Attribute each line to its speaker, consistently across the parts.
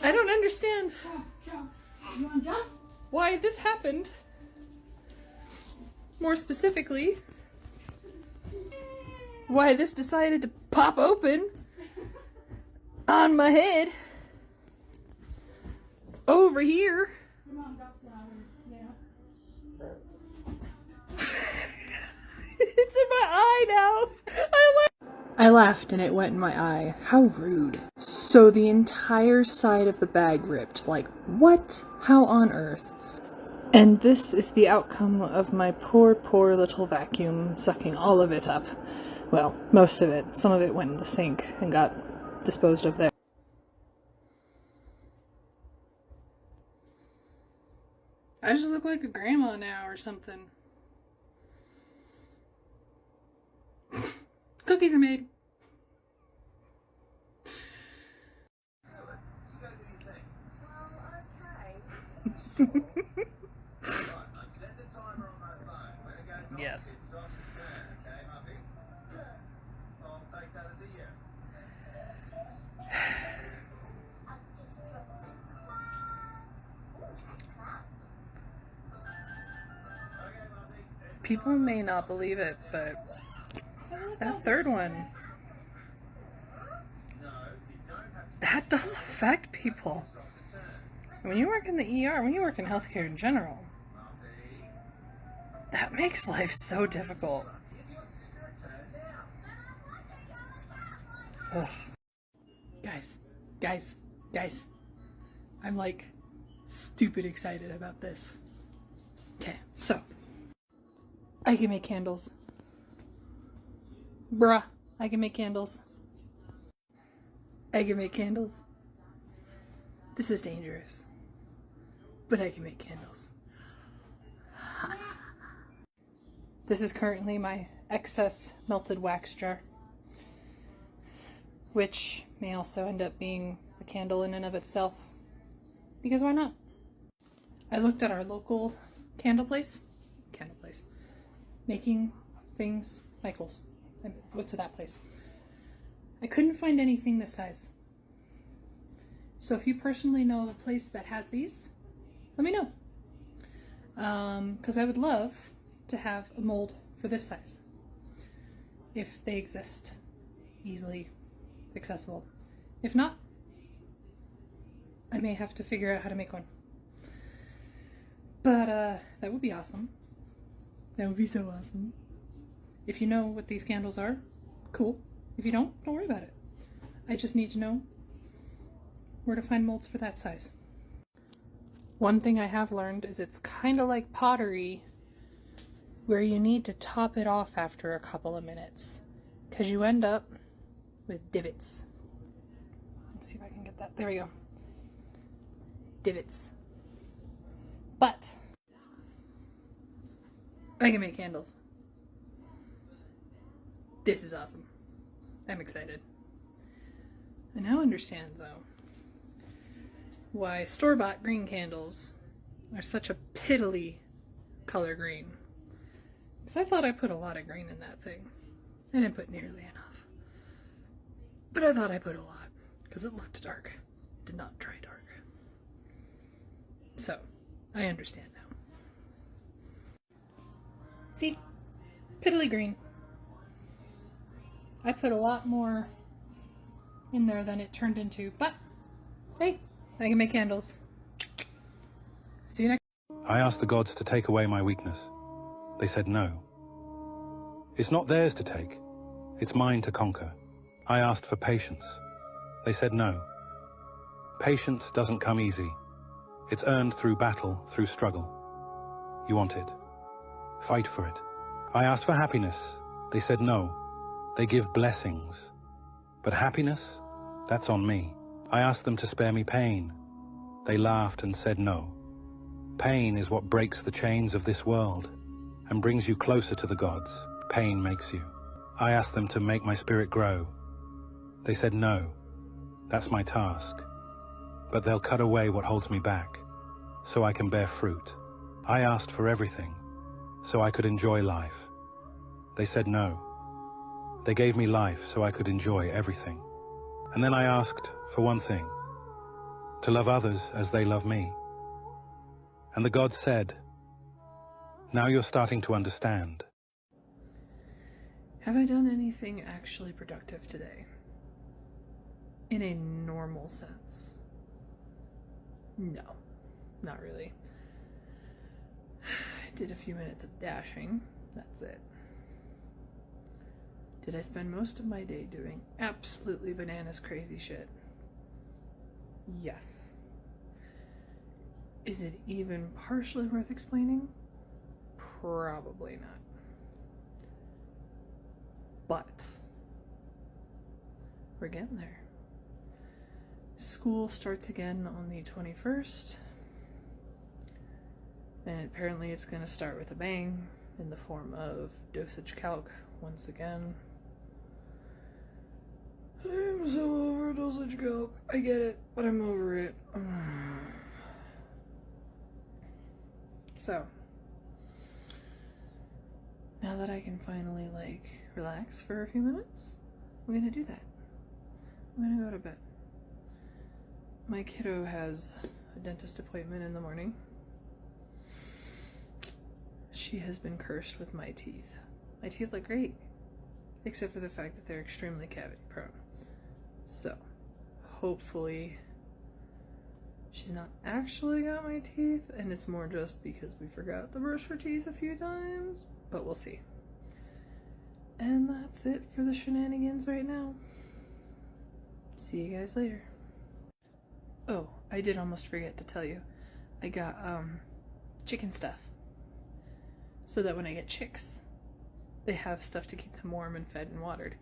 Speaker 1: I don't understand
Speaker 2: Jump. You want to jump?
Speaker 1: why this happened. More specifically, why this decided to pop open on my head over here.
Speaker 2: Your mom drops down. Yeah.
Speaker 1: It's in my eye now. I laughed and it went in my eye. How rude. So the entire side of the bag ripped. Like, what? How on earth? And this is the outcome of my poor, poor little vacuum sucking all of it up. Well, most of it. Some of it went in the sink and got disposed of there. I just look like a grandma now or something. Cookies are made. Yes. People may not believe it, but that third one, that does affect people. When you work in the ER, when you work in healthcare in general, that makes life so difficult. Ugh. Guys. I'm like stupid excited about this. Okay, so I can make candles. Bruh, I can make candles. I can make candles. This is dangerous, but I can make candles. This is currently my excess melted wax jar, which may also end up being a candle in and of itself, because why not? I looked at our local candle place, making things, Michael's. I went to that place. I couldn't find anything this size. So if you personally know of a place that has these, let me know. Because I would love to have a mold for this size, if they exist, easily accessible. If not, I may have to figure out how to make one. But that would be awesome. That would be so awesome. If you know what these candles are, cool. If you don't worry about it. I just need to know where to find molds for that size. One thing I have learned is it's kind of like pottery, where you need to top it off after a couple of minutes, because you end up with divots. Let's see if I can get that. There we go. Divots. But I can make candles. This is awesome. I'm excited. I now understand, though, why store-bought green candles are such a piddly color green. Because I thought I put a lot of green in that thing. I didn't put nearly enough. But I thought I put a lot, because it looked dark. It did not try dark. So, I understand now. See? Piddly green. I put a lot more in there than it turned into, but hey, I can make candles. See you next.
Speaker 3: I asked the gods to take away my weakness. They said no. It's not theirs to take. It's mine to conquer. I asked for patience. They said no. Patience doesn't come easy. It's earned through battle, through struggle. You want it. Fight for it. I asked for happiness. They said no. They give blessings. But happiness? That's on me. I asked them to spare me pain. They laughed and said no. Pain is what breaks the chains of this world and brings you closer to the gods. Pain makes you. I asked them to make my spirit grow. They said no. That's my task. But they'll cut away what holds me back, so I can bear fruit. I asked for everything, so I could enjoy life. They said no. They gave me life so I could enjoy everything. And then I asked for one thing. to love others as they love me. And the gods said, now you're starting to understand.
Speaker 1: Have I done anything actually productive today? In a normal sense? No, not really. I did a few minutes of dashing, that's it. Did I spend most of my day doing absolutely bananas crazy shit? Yes. Is it even partially worth explaining? Probably not. But we're getting there. School starts again on the 21st. And apparently it's going to start with a bang in the form of dosage calc once again. I'm so over dosage calc. I get it, but I'm over it. So, now that I can finally, like, relax for a few minutes, I'm gonna do that. I'm gonna go to bed. My kiddo has a dentist appointment in the morning. She has been cursed with my teeth. My teeth look great, except for the fact that they're extremely cavity prone. So, hopefully she's not actually got my teeth, and it's more just because we forgot to brush her teeth a few times, but we'll see. And that's it for the shenanigans right now. See you guys later. Oh, I did almost forget to tell you. I got, chicken stuff. So that when I get chicks, they have stuff to keep them warm and fed and watered.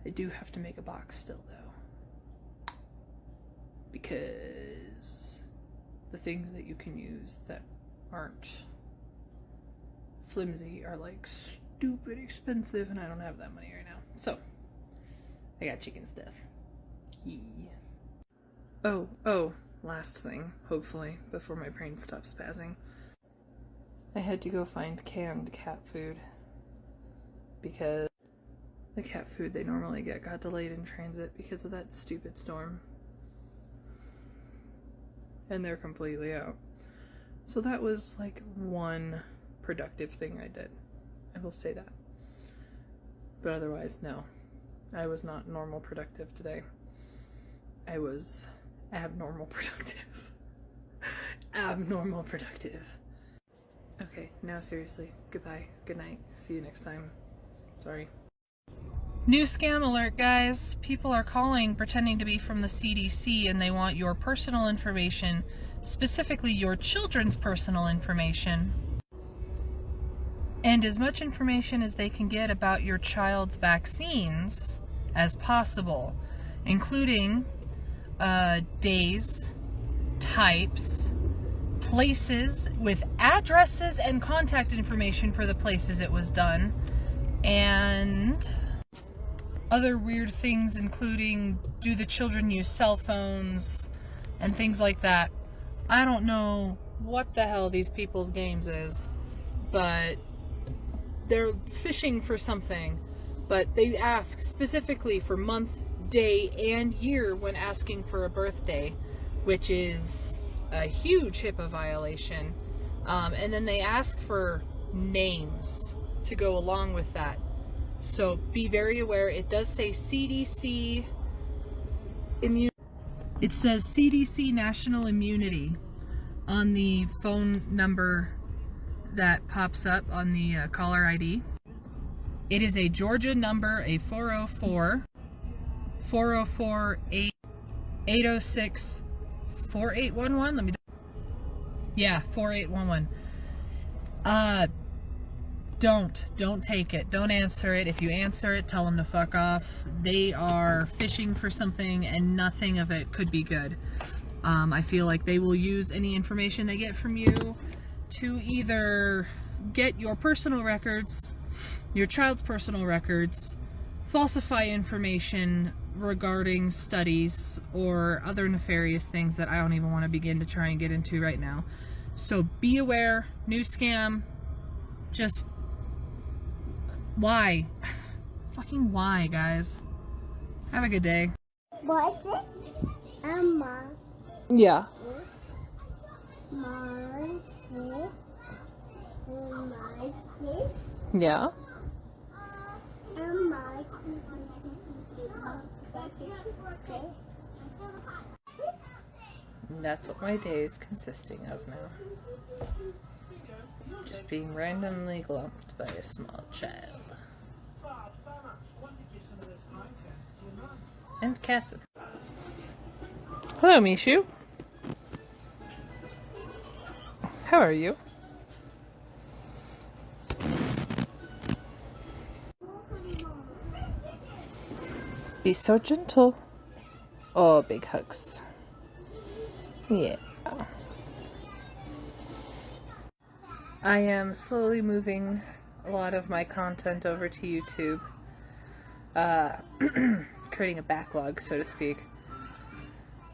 Speaker 1: I do have to make a box still, though. Because the things that you can use that aren't flimsy are like stupid expensive, and I don't have that money right now. So, I got chicken stuff. Yeah. Oh, last thing, hopefully, before my brain stops spazzing. I had to go find canned cat food because the cat food they normally get got delayed in transit because of that stupid storm. And they're completely out. So that was like one productive thing I did. I will say that. But otherwise, no. I was not normal productive today. I was abnormal productive. Abnormal productive. Okay, now seriously, goodbye, good night, see you next time. Sorry. New scam alert, guys. People are calling pretending to be from the CDC and they want your personal information, specifically your children's personal information, and as much information as they can get about your child's vaccines as possible, including days, types, places with addresses and contact information for the places it was done, and other weird things, including do the children use cell phones and things like that. I don't know what the hell these people's games is, but they're fishing for something, but they ask specifically for month, day, and year when asking for a birthday, which is a huge HIPAA violation. And then they ask for names to go along with that. So be very aware. It does say CDC immunity. It says CDC National Immunity on the phone number that pops up on the caller ID. It is a Georgia number, a 404-806-4811. Let me, yeah, 4811. Don't take it. Don't answer it. If you answer it, tell them to fuck off. They are fishing for something and nothing of it could be good. I feel like they will use any information they get from you to either get your personal records, your child's personal records, falsify information regarding studies, or other nefarious things that I don't even want to begin to try and get into right now. So be aware. New scam. Just why? Fucking why, guys? Have a good day.
Speaker 4: What's it? Emma.
Speaker 1: Yeah.
Speaker 4: My sis. My sis.
Speaker 1: Yeah.
Speaker 4: And my
Speaker 1: And that's what my day is consisting of now. Just being randomly glumped by a small child. And cats. Hello, Mishu. How are you? Be so gentle. Oh, big hugs. Yeah. I am slowly moving a lot of my content over to YouTube. Creating a backlog, so to speak.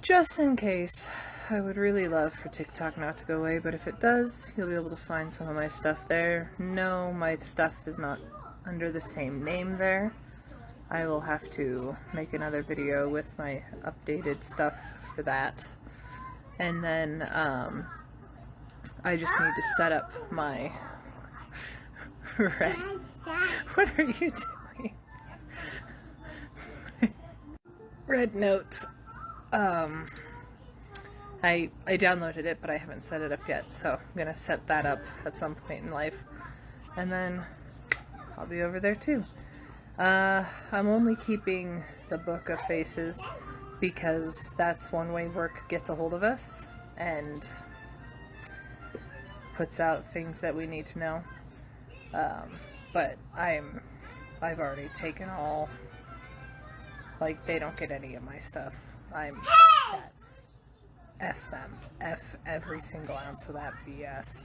Speaker 1: Just in case. I would really love for TikTok not to go away, but if it does, you'll be able to find some of my stuff there. No, my stuff is not under the same name there. I will have to make another video with my updated stuff for that. And then, I just need to set up my Red. What are you doing? Red Notes. I downloaded it, but I haven't set it up yet, so I'm gonna set that up at some point in life. And then I'll be over there too. I'm only keeping the Book of Faces because that's one way work gets a hold of us and puts out things that we need to know. But I've already taken all, like, they don't get any of my stuff. That's F them. F every single ounce of that BS.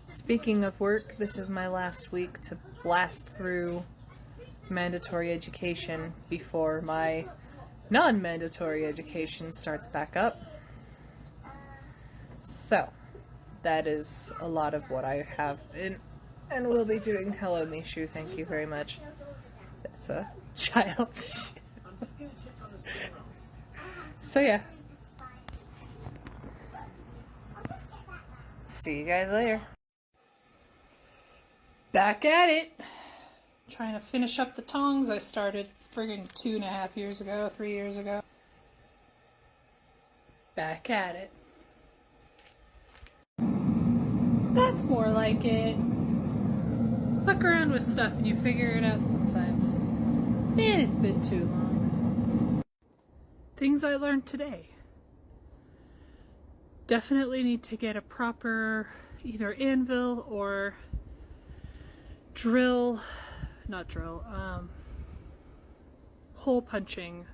Speaker 1: Speaking of work, this is my last week to blast through mandatory education before my non-mandatory education starts back up. So, that is a lot of what I have been and will be doing. Hello, Mishu. Thank you very much. That's a child. So, yeah. See you guys later. Back at it. Trying to finish up the tongs I started friggin' 2.5 years ago, 3 years ago. Back at it. That's more like it. Fuck around with stuff and you figure it out sometimes. Man, it's been too long. Things I learned today. Definitely need to get a proper either anvil or hole punching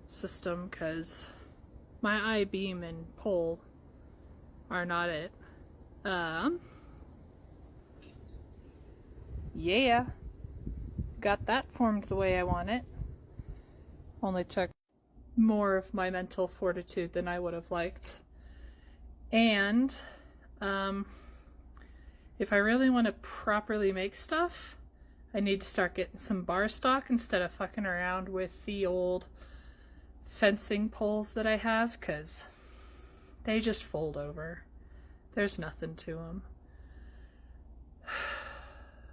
Speaker 1: system, because my I-beam and pole are not it. Yeah, got that formed the way I want it. Only took more of my mental fortitude than I would have liked. And if I really want to properly make stuff, I need to start getting some bar stock instead of fucking around with the old fencing poles that I have, because they just fold over. There's nothing to them.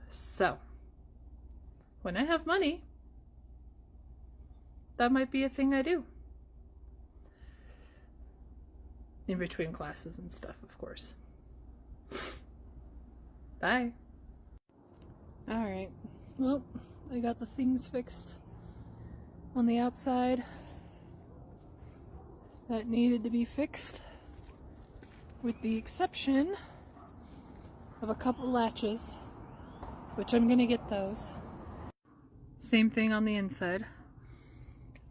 Speaker 1: So, when I have money, that might be a thing I do. In between classes and stuff, of course. Bye. Alright, well, I got the things fixed on the outside that needed to be fixed, with the exception of a couple latches, which I'm gonna get those. Same thing on the inside.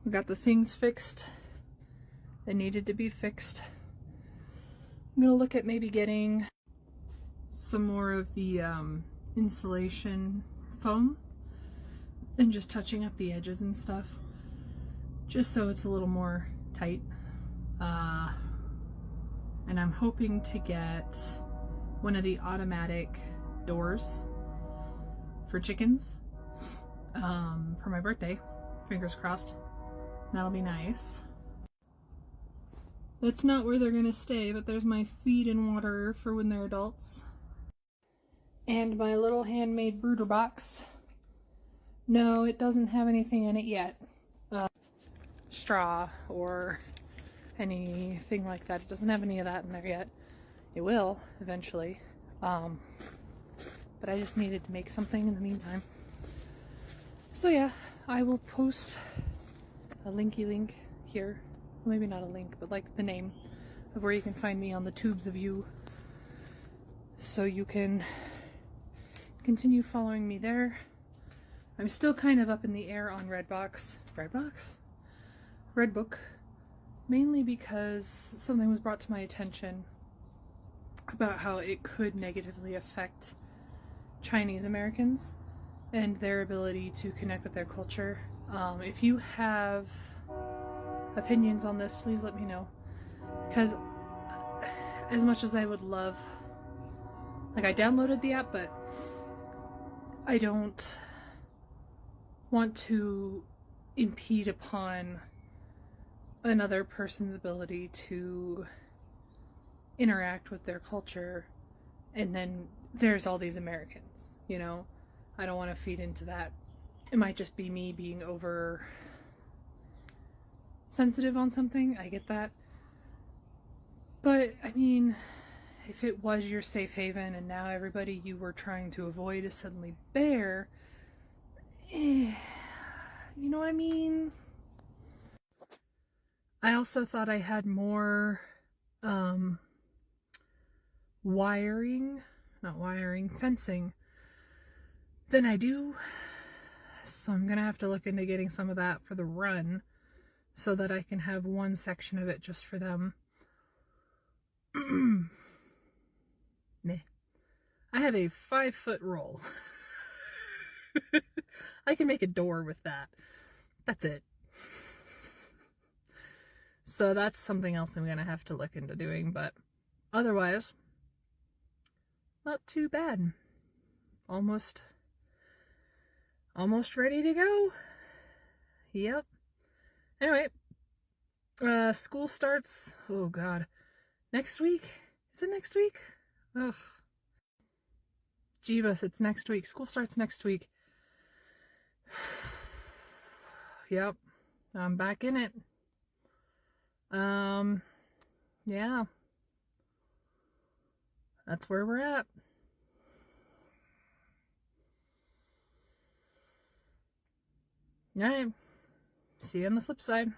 Speaker 1: We got the things fixed that needed to be fixed. I'm gonna look at maybe getting some more of the insulation foam and just touching up the edges and stuff, just so it's a little more tight. And I'm hoping to get one of the automatic doors for chickens for my birthday. Fingers crossed. That'll be nice. That's not where they're gonna stay, but there's my feed and water for when they're adults. And my little handmade brooder box. No, it doesn't have anything in it yet. Straw or anything like that. It doesn't have any of that in there yet. It will eventually. But I just needed to make something in the meantime. So yeah, I will post a linky link here. Well, maybe not a link, but like the name of where you can find me on the tubes of you. So you can continue following me there. I'm still kind of up in the air on Redbook, mainly because something was brought to my attention about how it could negatively affect Chinese Americans and their ability to connect with their culture. If you have opinions on this, please let me know, because as much as I would love, like, I downloaded the app, but I don't want to impede upon another person's ability to interact with their culture, and then there's all these Americans, you know? I don't want to feed into that. It might just be me being over sensitive on something, I get that. But, I mean, if it was your safe haven and now everybody you were trying to avoid is suddenly there, you know what I mean? I also thought I had more fencing than I do. So I'm gonna have to look into getting some of that for the run so that I can have one section of it just for them. Meh. I have a 5-foot roll. I can make a door with that. That's it. So that's something else I'm gonna have to look into doing, but otherwise, not too bad. Almost ready to go. Yep. Anyway, school starts, oh god, next week? Is it next week? Ugh. Jeebus, it's next week. School starts next week. Yep. I'm back in it. Yeah. That's where we're at. Alright. See you on the flip side.